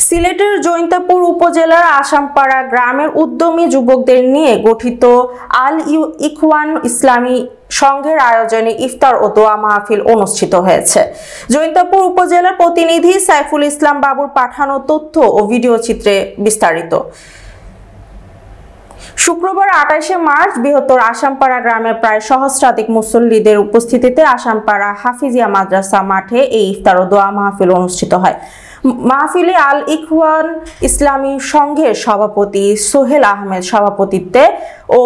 সিলেটের জৈন্তাপুর উপজেলার আসামপাড়া গ্রামের উদ্যমী যুবকদের নিয়ে গঠিত আল ইখওয়ান ইসলামী সংঘের আয়োজনে ইফতার ও দোয়া মাহফিল অনুষ্ঠিত হয়েছে। জৈন্তাপুর উপজেলার প্রতিনিধি সাইফুল ইসলাম বাবুর পাঠানো তথ্য ও ভিডিও চিত্রে বিস্তারিত। শুক্রবার ২৮শে মার্চ বৃহত্তর আসামপাড়া গ্রামের প্রায় সহস্রাধিক মুসল্লিদের উপস্থিতিতে আসামপাড়া হাফিজিয়া মাদ্রাসা মাঠে এই ইফতার ও দোয়া মাহফিল অনুষ্ঠিত হয়। মাহফিলে আল ইখওয়ান ইসলামী সংঘের সভাপতি সোহেল আহমেদ সভাপতিত্বে ও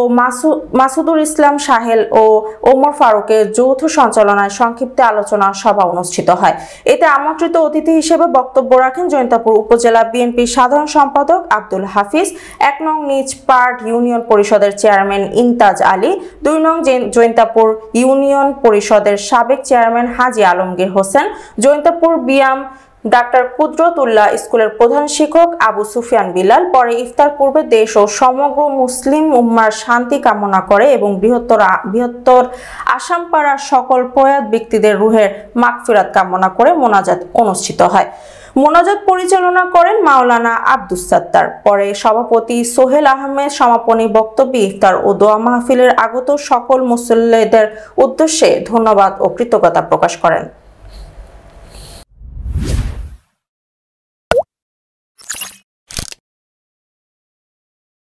মাসুদুল ইসলাম সাহেল ও ওমর ফারুকের যৌথ সঞ্চালনায় সংক্ষিপ্ত আলোচনা সভা অনুষ্ঠিত হয়। এতে আমন্ত্রিত অতিথি হিসেবে বক্তব্য রাখেন জৈন্তাপুর উপজেলা বিএনপির সাধারণ সম্পাদক আব্দুল হাফিজ, ১ নং নিজ পার্ট ইউনিয়ন পরিষদের চেয়ারম্যান ইমতাজ আলী, ২ নং জৈন্তাপুর ইউনিয়ন পরিষদের সাবেক চেয়ারম্যান হাজী আলমগীর হোসেন, জৈন্তাপুর বিয়াম ডাক্তার কুদরতুল্লাহ স্কুলের প্রধান শিক্ষক আবু সুফিয়ান বিলাল। পরে ইফতার পূর্বে দেশ ও সমগ্র মুসলিম উম্মার শান্তি কামনা করে এবং বৃহত্তর আসামপাড়ার সকল প্রয়াত ব্যক্তিদের রুহের মাগফিরাত কামনা করে মোনাজাত অনুষ্ঠিত হয়। মোনাজাত পরিচালনা করেন মাওলানা আব্দুস সাত্তার। পরে সভাপতি সোহেল আহমেদ সমাপনী বক্তব্যে ইফতার ও দোয়া মাহফিলের আগত সকল মুসল্লিদের উদ্দেশ্যে ধন্যবাদ ও কৃতজ্ঞতা প্রকাশ করেন।